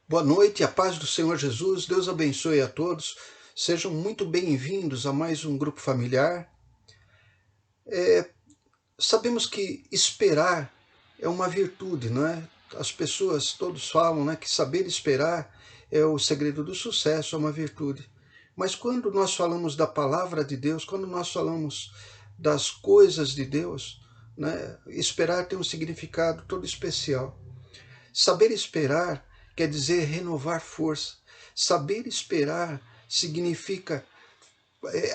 Boa noite, a paz do Senhor Jesus, Deus abençoe a todos. Sejam muito bem-vindos a mais um grupo familiar. Sabemos que esperar é uma virtude, não é? As pessoas todos falam, né, que saber esperar é o segredo do sucesso, é uma virtude. Mas quando nós falamos da palavra de Deus, quando nós falamos das coisas de Deus, né, esperar tem um significado todo especial. Saber esperar quer dizer renovar força. Saber esperar significa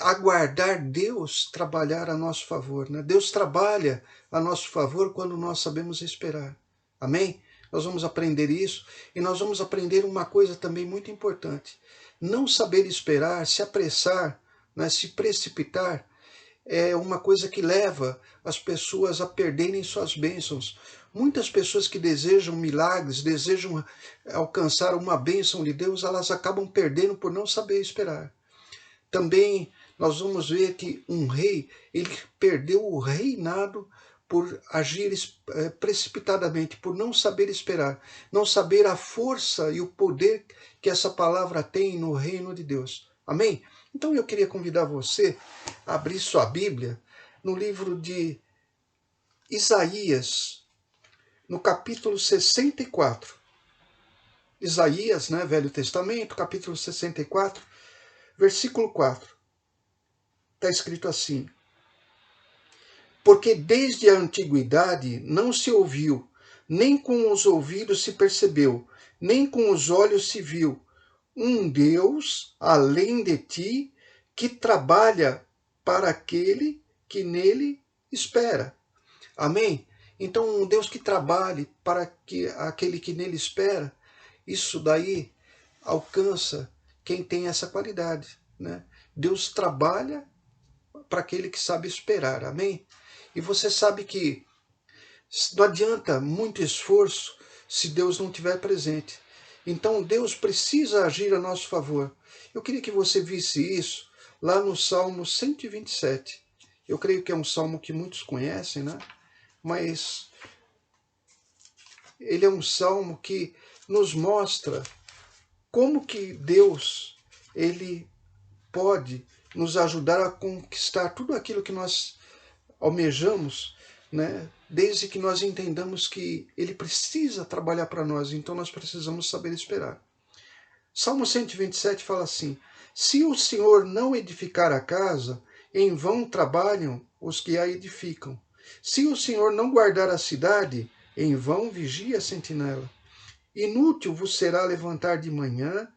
aguardar Deus trabalhar a nosso favor. Né? Deus trabalha a nosso favor quando nós sabemos esperar. Amém? Nós vamos aprender isso e nós vamos aprender uma coisa também muito importante. Não saber esperar, se apressar, né, se precipitar, é uma coisa que leva as pessoas a perderem suas bênçãos. Muitas pessoas que desejam milagres, desejam alcançar uma bênção de Deus, elas acabam perdendo por não saber esperar. Também nós vamos ver que um rei, ele perdeu o reinado por agir precipitadamente, por não saber esperar, não saber a força e o poder que essa palavra tem no reino de Deus. Amém? Então eu queria convidar você a abrir sua Bíblia no livro de Isaías, no capítulo 64. Isaías, né, Velho Testamento, capítulo 64, versículo 4. Está escrito assim: porque desde a antiguidade não se ouviu, nem com os ouvidos se percebeu, nem com os olhos se viu, um Deus além de ti que trabalha para aquele que nele espera. Amém? Então, um Deus que trabalhe para aquele que nele espera, isso daí alcança quem tem essa qualidade, né? Deus trabalha para aquele que sabe esperar. Amém? E você sabe que não adianta muito esforço se Deus não estiver presente. Então Deus precisa agir a nosso favor. Eu queria que você visse isso lá no Salmo 127. Eu creio que é um salmo que muitos conhecem, né? Mas ele é um salmo que nos mostra como que Deus ele pode nos ajudar a conquistar tudo aquilo que nós almejamos, né? Desde que nós entendamos que ele precisa trabalhar para nós, então nós precisamos saber esperar. Salmo 127 fala assim: se o Senhor não edificar a casa, em vão trabalham os que a edificam. Se o Senhor não guardar a cidade, em vão vigia a sentinela. Inútil vos será levantar de manhã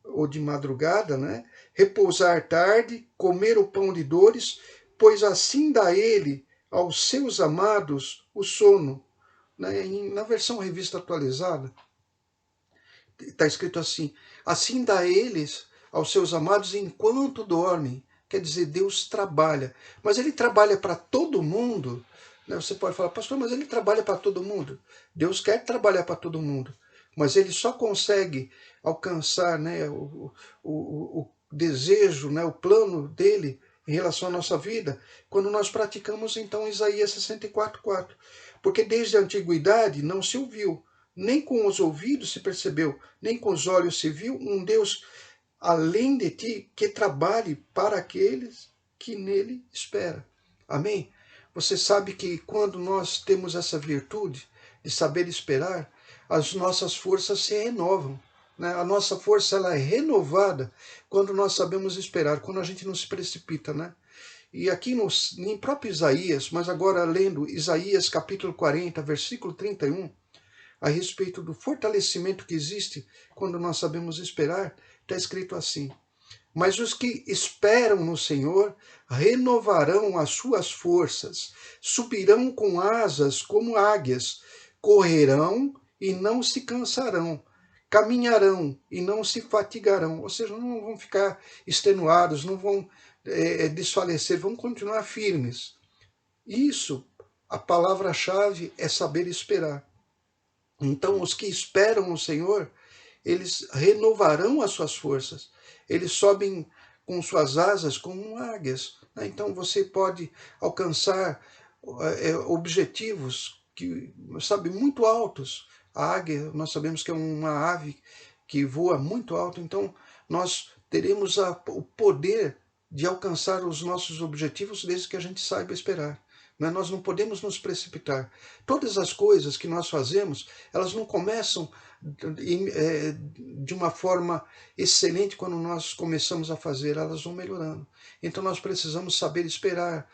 ou de madrugada, né? Repousar tarde, comer o pão de dores, pois assim dá ele aos seus amados o sono. Né? Na versão revista atualizada, está escrito assim: assim dá eles aos seus amados enquanto dormem. Quer dizer, Deus trabalha. Mas ele trabalha para todo mundo. Né? Você pode falar, pastor, mas ele trabalha para todo mundo. Deus quer trabalhar para todo mundo. Mas ele só consegue alcançar, né, o desejo, né, o plano dele em relação à nossa vida, quando nós praticamos então Isaías 64:4. Porque desde a antiguidade não se ouviu, nem com os ouvidos se percebeu, nem com os olhos se viu um Deus além de ti que trabalhe para aqueles que nele espera. Amém? Você sabe que quando nós temos essa virtude de saber esperar, as nossas forças se renovam. Né? A nossa força ela é renovada quando nós sabemos esperar, quando a gente não se precipita. Né? E aqui em próprio Isaías, mas agora lendo Isaías capítulo 40, versículo 31, a respeito do fortalecimento que existe quando nós sabemos esperar, está escrito assim: mas os que esperam no Senhor renovarão as suas forças, subirão com asas como águias, correrão e não se cansarão, caminharão e não se fatigarão. Ou seja, não vão ficar extenuados, não vão desfalecer, vão continuar firmes. Isso, a palavra-chave é saber esperar. Então, os que esperam no Senhor, eles renovarão as suas forças. Eles sobem com suas asas como águias. Né? Então, você pode alcançar objetivos que, sabe, muito altos A águia, nós sabemos que é uma ave que voa muito alto, então nós teremos o poder de alcançar os nossos objetivos desde que a gente saiba esperar. Né? Nós não podemos nos precipitar. Todas as coisas que nós fazemos, elas não começam de uma forma excelente quando nós começamos a fazer, elas vão melhorando. Então nós precisamos saber esperar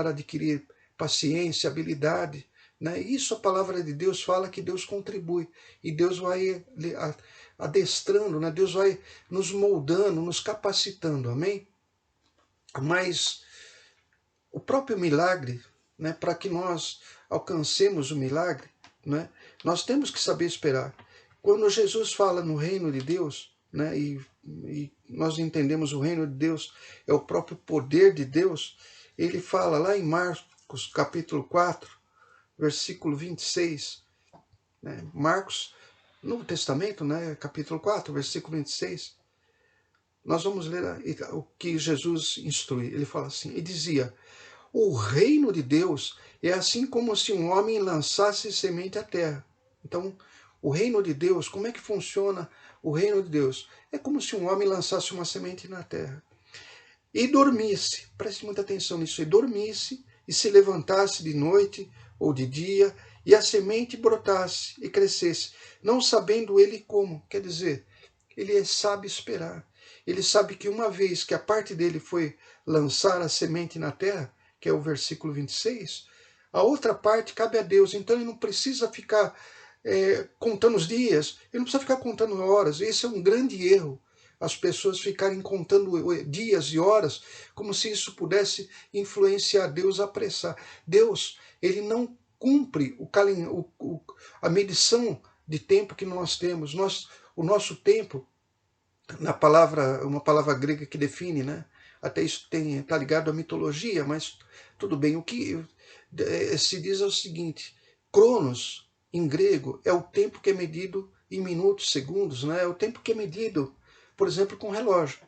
adquirir paciência, habilidade. Né? Isso a palavra de Deus fala que Deus contribui. E Deus vai adestrando, né? Deus vai nos moldando, nos capacitando. Amém? Mas o próprio milagre, né, para que nós alcancemos o milagre, né, nós temos que saber esperar. Quando Jesus fala no reino de Deus, né, e nós entendemos o reino de Deus é o próprio poder de Deus, ele fala lá em Marcos capítulo 4, versículo 26, né, Marcos, Novo Testamento, né, capítulo 4, versículo 26, nós vamos ler o que Jesus instrui. Ele fala assim, e dizia, o reino de Deus é assim como se um homem lançasse semente à terra. Então, o reino de Deus, como é que funciona o reino de Deus? É como se um homem lançasse uma semente na terra. E dormisse, preste muita atenção nisso, e dormisse, e se levantasse de noite ou de dia, e a semente brotasse e crescesse, não sabendo ele como. Quer dizer, ele sabe esperar. Ele sabe que uma vez que a parte dele foi lançar a semente na terra, que é o versículo 26, a outra parte cabe a Deus. Então ele não precisa ficar contando os dias, ele não precisa ficar contando horas. Esse é um grande erro. As pessoas ficarem contando dias e horas, como se isso pudesse influenciar Deus a apressar. Deus, ele não cumpre a medição de tempo que nós temos. O nosso tempo, uma palavra grega que define, né? Até isso está ligado à mitologia, mas tudo bem. O que se diz é o seguinte, cronos, em grego, é o tempo que é medido em minutos, segundos, né? É o tempo que é medido, por exemplo, com relógio.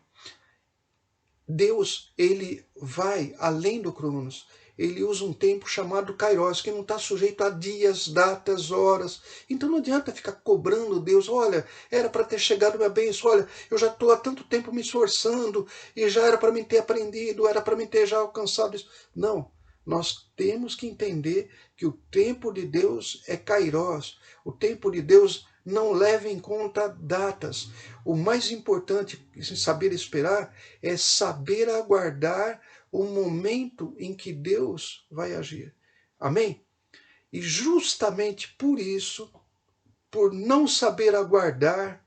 Deus, ele vai além do cronos. Ele usa um tempo chamado kairos, que não está sujeito a dias, datas, horas. Então não adianta ficar cobrando Deus, olha, era para ter chegado minha bênção, olha, eu já estou há tanto tempo me esforçando, e já era para mim ter aprendido, era para mim ter já alcançado isso. Não, nós temos que entender que o tempo de Deus é kairos, o tempo de Deus não leva em conta datas. O mais importante em saber esperar é saber aguardar o momento em que Deus vai agir. Amém? E justamente por isso, por não saber aguardar,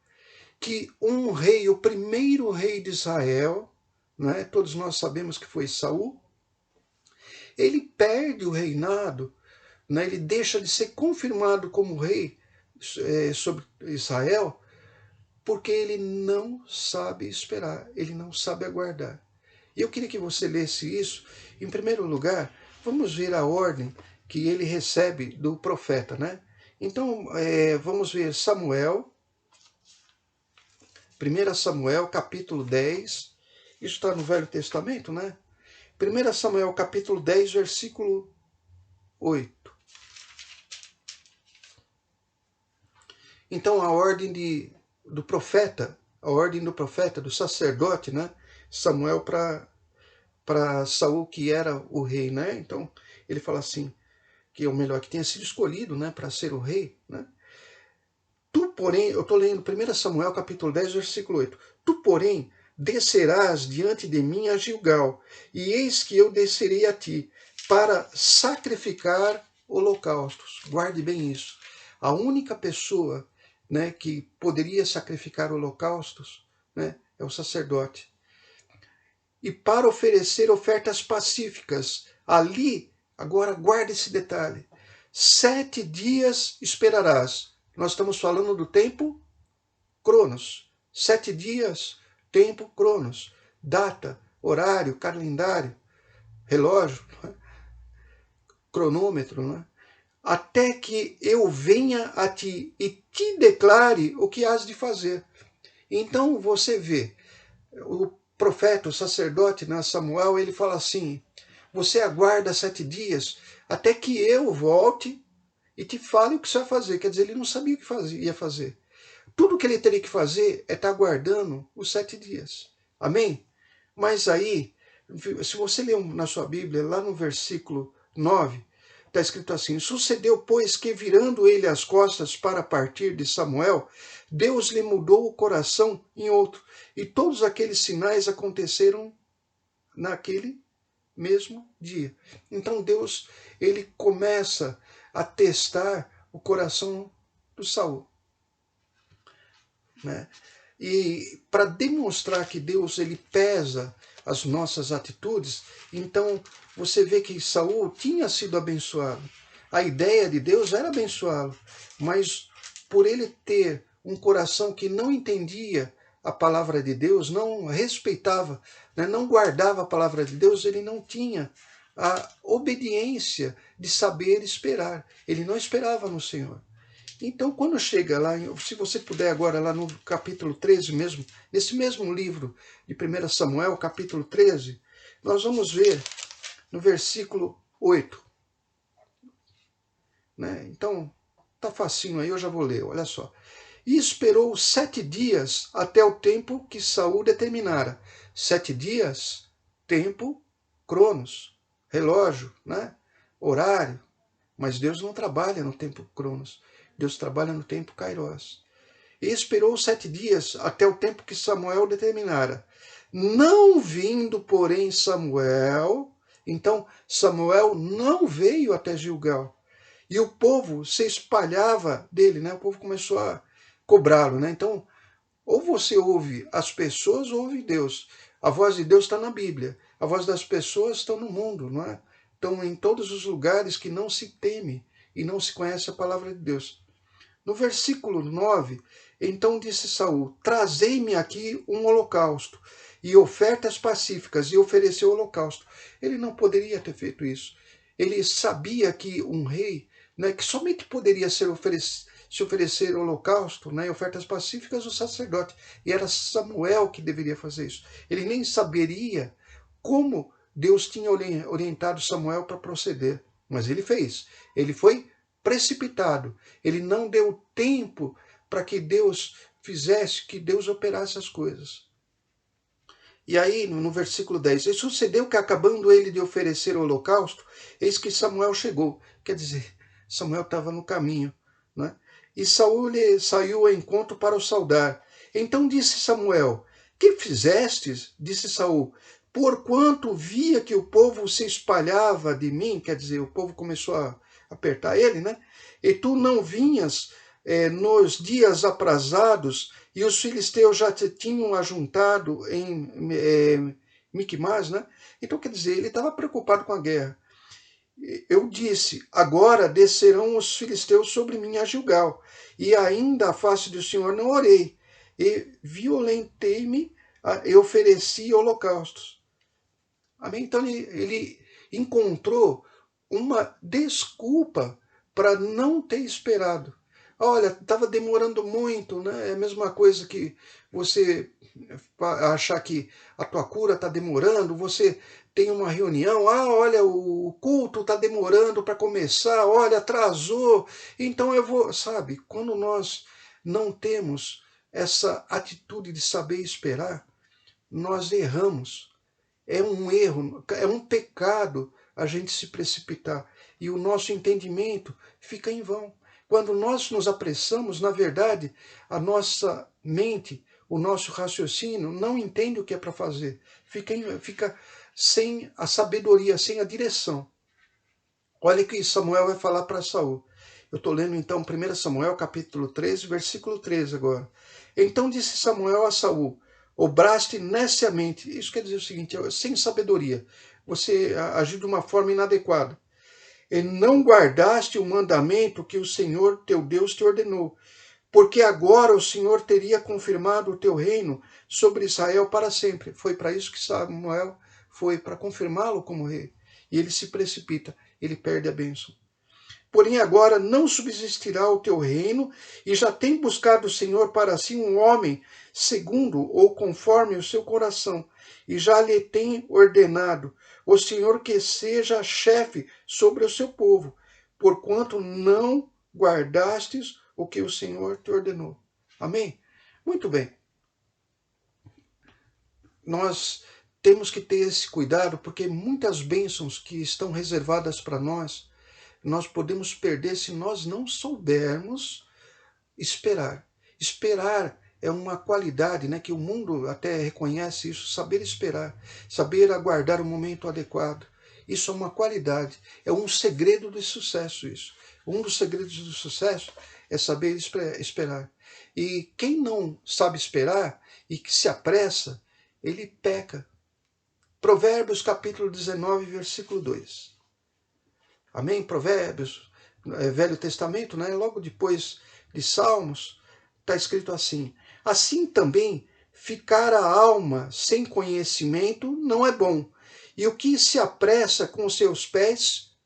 que um rei, o primeiro rei de Israel, né, todos nós sabemos que foi Saul, ele perde o reinado, né, ele deixa de ser confirmado como rei sobre Israel, porque ele não sabe esperar, ele não sabe aguardar. E eu queria que você lesse isso. Em primeiro lugar, vamos ver a ordem que ele recebe do profeta, né? Então, vamos ver Samuel, 1 Samuel, capítulo 10. Isso está no Velho Testamento, né? 1 Samuel, capítulo 10, versículo 8. Então, a ordem do profeta, do sacerdote, né? Samuel para Saul, que era o rei, né? Então, ele fala assim, que é o melhor, que tenha sido escolhido, né, para ser o rei, né? Tu, porém, eu estou lendo 1 Samuel, capítulo 10, versículo 8. Tu, porém, descerás diante de mim a Gilgal, e eis que eu descerei a ti, para sacrificar holocaustos. Guarde bem isso. A única pessoa, né, que poderia sacrificar holocaustos, né, é o sacerdote. E para oferecer ofertas pacíficas. Ali, agora guarde esse detalhe, 7 dias esperarás. Nós estamos falando do tempo cronos. 7 dias, tempo cronos. Data, horário, calendário, relógio, né? Cronômetro, né? Até que eu venha a ti e te declare o que has de fazer. Então você vê, o profeta, o sacerdote, né, Samuel, ele fala assim, você aguarda 7 dias até que eu volte e te fale o que você vai fazer. Quer dizer, ele não sabia o que ia fazer. Tudo que ele teria que fazer é estar aguardando os 7 dias. Amém? Mas aí, se você ler na sua Bíblia, lá no versículo 9, está escrito assim: sucedeu, pois, que virando ele as costas para partir de Samuel, Deus lhe mudou o coração em outro. E todos aqueles sinais aconteceram naquele mesmo dia. Então Deus, ele começa a testar o coração do Saul, né? E para demonstrar que Deus, ele pesa as nossas atitudes, então você vê que Saul tinha sido abençoado. A ideia de Deus era abençoá-lo, mas por ele ter um coração que não entendia a palavra de Deus, não respeitava, né, não guardava a palavra de Deus, ele não tinha a obediência de saber esperar. Ele não esperava no Senhor. Então, quando chega lá, se você puder agora, lá no capítulo 13 mesmo, nesse mesmo livro de 1 Samuel, capítulo 13, nós vamos ver no versículo 8. Né? Então, tá facinho aí, eu já vou ler, olha só. E esperou 7 dias até o tempo que Saul determinara. 7 dias, tempo, cronos, relógio, né? Horário. Mas Deus não trabalha no tempo cronos. Deus trabalha no tempo kairos. E esperou 7 dias até o tempo que Samuel determinara. Não vindo, porém, Samuel, então Samuel não veio até Gilgal. E o povo se espalhava dele, né? O povo começou a cobrá-lo, né? Então, ou você ouve as pessoas ou ouve Deus. A voz de Deus está na Bíblia. A voz das pessoas está no mundo, não é? Estão em todos os lugares que não se teme e não se conhece a palavra de Deus. No versículo 9, então disse Saul: trazei-me aqui um holocausto e ofertas pacíficas, e ofereceu o holocausto. Ele não poderia ter feito isso. Ele sabia que um rei, né, que somente poderia se oferecer holocausto, né, ofertas pacíficas, o sacerdote. E era Samuel que deveria fazer isso. Ele nem saberia como Deus tinha orientado Samuel para proceder. Mas ele fez. Ele foi precipitado. Ele não deu tempo para que Deus fizesse, que Deus operasse as coisas. E aí, no versículo 10, e sucedeu que, acabando ele de oferecer o holocausto, eis que Samuel chegou. Quer dizer, Samuel estava no caminho, né? E Saul lhe saiu ao encontro para o saudar. Então disse Samuel: que fizestes? Disse Saul: porquanto via que o povo se espalhava de mim, quer dizer, o povo começou a apertar ele, né? E tu não vinhas nos dias aprazados, e os filisteus já te tinham ajuntado em Miquimás, né? Então, quer dizer, ele estava preocupado com a guerra. Eu disse: agora descerão os filisteus sobre mim a Gilgal, e ainda a face do Senhor não orei, e violentei-me e ofereci holocaustos. Amém? Então ele encontrou uma desculpa para não ter esperado. Olha, estava demorando muito, né? É a mesma coisa que você achar que a tua cura está demorando, você tem uma reunião, olha, o culto está demorando para começar, olha, atrasou, então eu vou, sabe, quando nós não temos essa atitude de saber esperar, nós erramos. É um erro, é um pecado a gente se precipitar. E o nosso entendimento fica em vão. Quando nós nos apressamos, na verdade, a nossa mente, o nosso raciocínio não entende o que é para fazer. Fica sem a sabedoria, sem a direção. Olha o que Samuel vai falar para Saul. Eu estou lendo então 1 Samuel capítulo 13, versículo 13 agora. Então disse Samuel a Saul: obraste neciamente. Isso quer dizer o seguinte: sem sabedoria. Você agiu de uma forma inadequada. E não guardaste o mandamento que o Senhor teu Deus te ordenou. Porque agora o Senhor teria confirmado o teu reino sobre Israel para sempre. Foi para isso que Samuel foi, para confirmá-lo como rei. E ele se precipita, ele perde a bênção. Porém agora não subsistirá o teu reino, e já tem buscado o Senhor para si um homem segundo ou conforme o seu coração, e já lhe tem ordenado o Senhor que seja chefe sobre o seu povo. porquanto não guardastes o que o Senhor te ordenou. Amém? Muito bem. Nós temos que ter esse cuidado, porque muitas bênçãos que estão reservadas para nós podemos perder se nós não soubermos esperar. Esperar é uma qualidade, né, que o mundo até reconhece isso, saber esperar, saber aguardar o momento adequado. Isso é uma qualidade, é um segredo do sucesso isso. Um dos segredos do sucesso é saber esperar. E quem não sabe esperar e que se apressa, ele peca. Provérbios capítulo 19, versículo 2. Amém? Provérbios, Velho Testamento, né? Logo depois de Salmos, está escrito assim: assim também ficar a alma sem conhecimento não é bom, e o que se apressa com os seus pés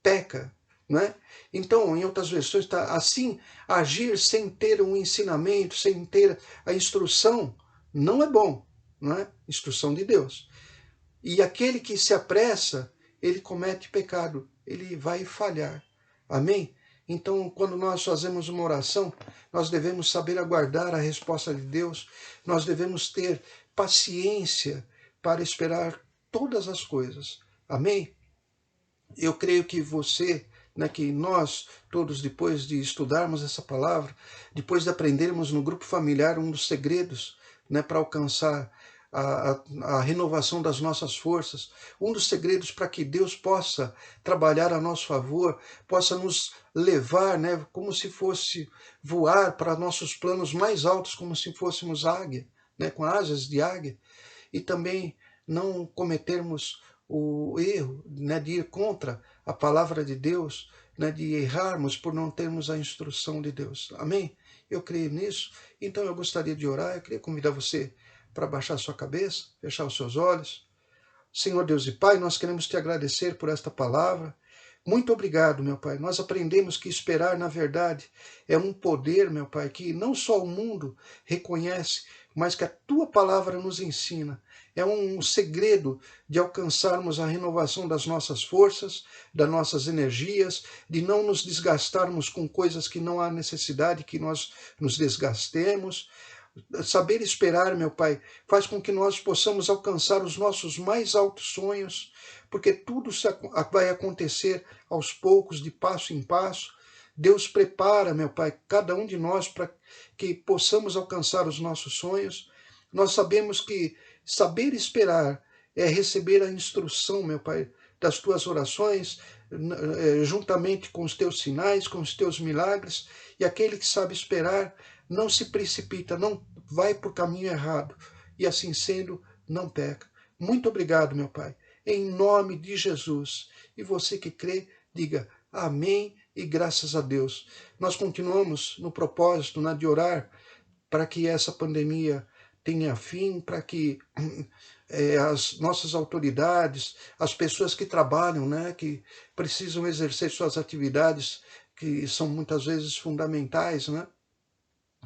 peca, né? Então, em outras versões está assim: agir sem ter um ensinamento, sem ter a instrução, não é bom, não é? Instrução de Deus. E aquele que se apressa, ele comete pecado, ele vai falhar. Amém? Então, quando nós fazemos uma oração, nós devemos saber aguardar a resposta de Deus, nós devemos ter paciência para esperar todas as coisas. Amém? Eu creio que você, né, que nós todos, depois de estudarmos essa palavra, depois de aprendermos no grupo familiar um dos segredos, né, para alcançar a renovação das nossas forças, um dos segredos para que Deus possa trabalhar a nosso favor, possa nos levar, né, como se fosse voar para nossos planos mais altos, como se fôssemos águia, né, com asas de águia, e também não cometermos o erro, né, de ir contra a palavra de Deus, né, de errarmos por não termos a instrução de Deus. Amém? Eu creio nisso. Então eu gostaria de orar, eu queria convidar você para baixar sua cabeça, fechar os seus olhos. Senhor Deus e Pai, nós queremos te agradecer por esta palavra. Muito obrigado, meu Pai. Nós aprendemos que esperar, na verdade, é um poder, meu Pai, que não só o mundo reconhece, mas que a tua palavra nos ensina. É um segredo de alcançarmos a renovação das nossas forças, das nossas energias, de não nos desgastarmos com coisas que não há necessidade que nós nos desgastemos. Saber esperar, meu Pai, faz com que nós possamos alcançar os nossos mais altos sonhos, porque tudo vai acontecer aos poucos, de passo em passo. Deus prepara, meu Pai, cada um de nós para que possamos alcançar os nossos sonhos. Nós sabemos que saber esperar é receber a instrução, meu Pai, das tuas orações, juntamente com os teus sinais, com os teus milagres, e aquele que sabe esperar não se precipita, não vai por caminho errado, e assim sendo, não peca. Muito obrigado, meu Pai, em nome de Jesus. E você que crê, diga amém e graças a Deus. Nós continuamos no propósito, de orar para que essa pandemia tenha fim, para que as nossas autoridades, as pessoas que trabalham, que precisam exercer suas atividades, que são muitas vezes fundamentais,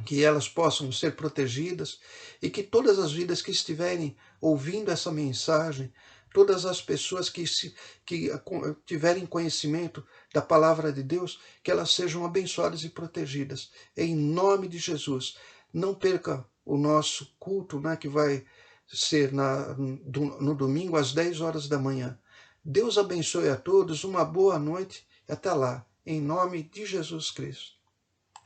que elas possam ser protegidas e que todas as vidas que estiverem ouvindo essa mensagem, todas as pessoas que tiverem conhecimento da palavra de Deus, que elas sejam abençoadas e protegidas. Em nome de Jesus. Não perca o nosso culto, que vai ser no domingo às 10 horas da manhã. Deus abençoe a todos, uma boa noite e até lá, em nome de Jesus Cristo.